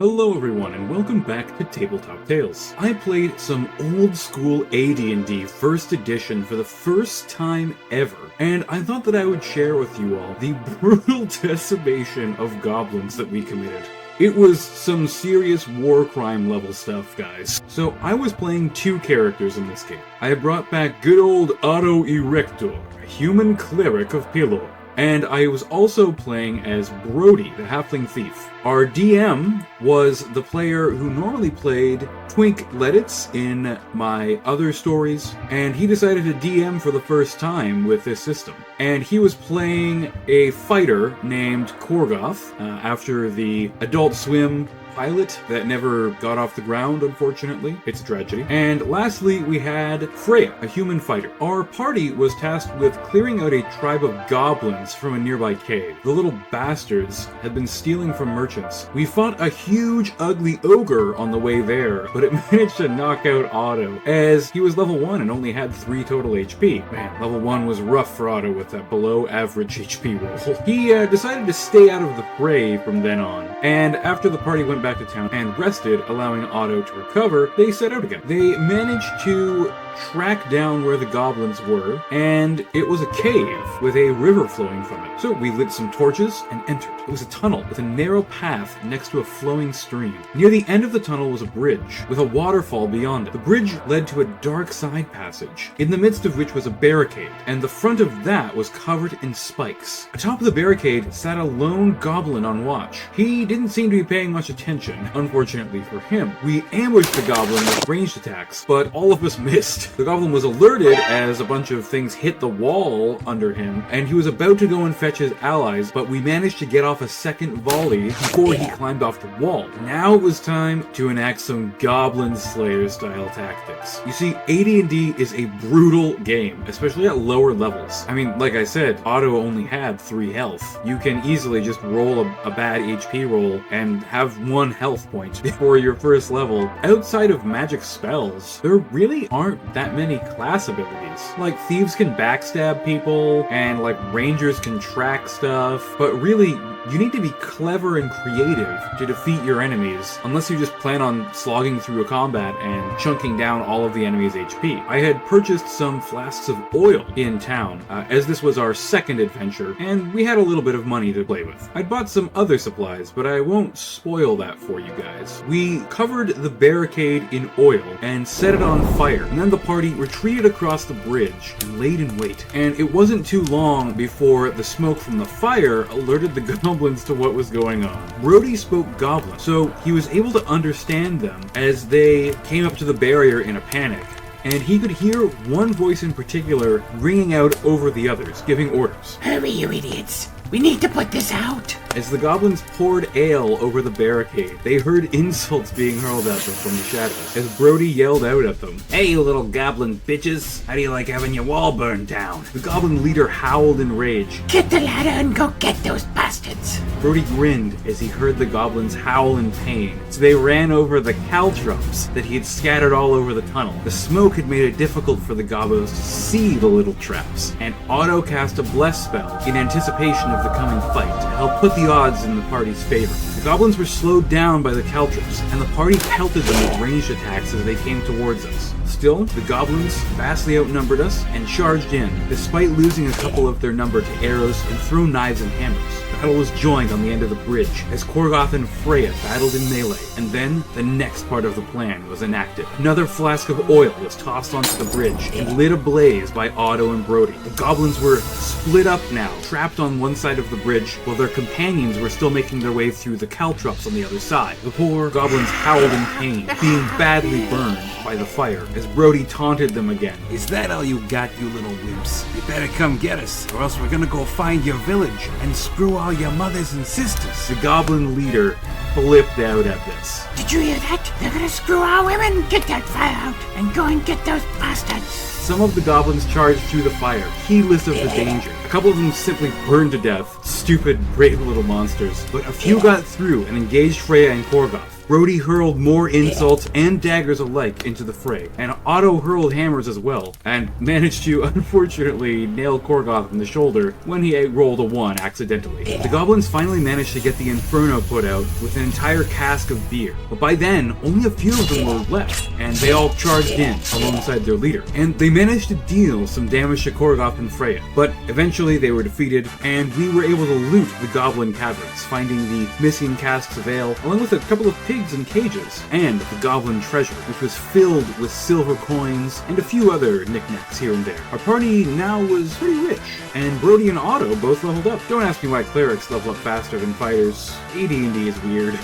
Hello everyone and welcome back to Tabletop Tales. I played some old school AD&D 1st edition for the first time ever, and I thought that I would share with you all the brutal decimation of goblins that we committed. It was some serious war crime level stuff, guys. So I was playing two characters in this game. I had brought back good old Otto Erector, a human cleric of Pilor. And I was also playing as Brody, the halfling thief. Our DM was the player who normally played Twink Leditz in my other stories, and he decided to DM for the first time with this system. And he was playing a fighter named Korgoth, after the Adult Swim pilot that never got off the ground, unfortunately. It's a tragedy. And lastly, we had Freya, a human fighter. Our party was tasked with clearing out a tribe of goblins from a nearby cave. The little bastards had been stealing from merchants. We fought a huge, ugly ogre on the way there, but it managed to knock out Otto, as he was level 1 and only had 3 total HP. Man, level 1 was rough for Otto with that below average HP roll. He decided to stay out of the fray from then on, and after the party went back to town and rested, allowing Otto to recover, they set out again. They managed to track down where the goblins were, and it was a cave with a river flowing from it. So we lit some torches and entered. It was a tunnel with a narrow path next to a flowing stream. Near the end of the tunnel was a bridge with a waterfall beyond it. The bridge led to a dark side passage, in the midst of which was a barricade, and the front of that was covered in spikes. Atop the barricade sat a lone goblin on watch. He didn't seem to be paying much attention, unfortunately for him. We ambushed the goblin with ranged attacks, but all of us missed. The goblin was alerted as a bunch of things hit the wall under him, and he was about to go and fetch his allies, but we managed to get off a second volley before he climbed off the wall. Now it was time to enact some Goblin Slayer style tactics. You see, AD&D is a brutal game, especially at lower levels. I mean, like I said, Otto only had 3 health. You can easily just roll a bad HP roll and have 1 health point for your first level. Outside of magic spells, there really aren't that many class abilities. Like, thieves can backstab people, and like rangers can track stuff, but really, you need to be clever and creative to defeat your enemies, unless you just plan on slogging through a combat and chunking down all of the enemy's HP. I had purchased some flasks of oil in town, as this was our second adventure, and we had a little bit of money to play with. I'd bought some other supplies, but I won't spoil that for you guys. We covered the barricade in oil and set it on fire, and then the party retreated across the bridge and laid in wait. And it wasn't too long before the smoke from the fire alerted the goblins to what was going on. Brody spoke Goblin, so he was able to understand them as they came up to the barrier in a panic. And he could hear one voice in particular ringing out over the others, giving orders. Hurry, you idiots! We need to put this out! As the goblins poured ale over the barricade, they heard insults being hurled at them from the shadows, as Brody yelled out at them. Hey, you little goblin bitches! How do you like having your wall burned down? The goblin leader howled in rage. Get the ladder and go get those bastards! Brody grinned as he heard the goblins howl in pain, so they ran over the caltrops that he had scattered all over the tunnel. The smoke had made it difficult for the goblins to see the little traps, and Otto cast a bless spell in anticipation of the coming fight to help put the odds in the party's favor. The goblins were slowed down by the caltrops, and the party pelted them with ranged attacks as they came towards us. Still, the goblins vastly outnumbered us and charged in, despite losing a couple of their number to arrows and thrown knives and hammers. Battle was joined on the end of the bridge as Korgoth and Freya battled in melee, and then the next part of the plan was enacted. Another flask of oil was tossed onto the bridge and lit ablaze by Otto and Brody. The goblins were split up now, trapped on one side of the bridge, while their companions were still making their way through the caltrops on the other side. The poor goblins howled in pain, being badly burned by the fire, as Brody taunted them again. Is that all you got, you little wimps? You better come get us, or else we're gonna go find your village and screw all your mothers and sisters. The goblin leader flipped out at this. Did you hear that? They're gonna screw our women! Get that fire out and go and get those bastards! Some of the goblins charged through the fire, heedless of the danger. A couple of them simply burned to death, stupid, brave little monsters. But a few got through and engaged Freya and Korgoth. Brody hurled more insults and daggers alike into the fray, and Otto hurled hammers as well, and managed to unfortunately nail Korgoth in the shoulder when he rolled a 1 accidentally. The goblins finally managed to get the Inferno put out with an entire cask of beer, but by then, only a few of them were left, and they all charged in alongside their leader, and they managed to deal some damage to Korgoth and Freya, but eventually they were defeated, and we were able to loot the goblin caverns, finding the missing casks of ale, along with a couple of pigs in cages, and the goblin treasure, which was filled with silver coins and a few other knickknacks here and there. Our party now was pretty rich, and Brody and Otto both leveled up. Don't ask me why clerics level up faster than fighters. AD&D is weird.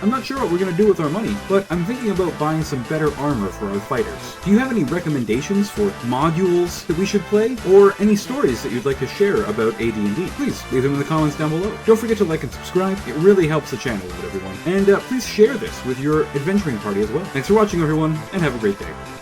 I'm not sure what we're gonna do with our money, but I'm thinking about buying some better armor for our fighters. Do you have any recommendations for modules that we should play, or any stories that you'd like to share about AD&D? Please leave them in the comments down below. Don't forget to like and subscribe. It really helps the channel out, everyone. And please share this with your adventuring party as well. Thanks for watching, everyone, and have a great day.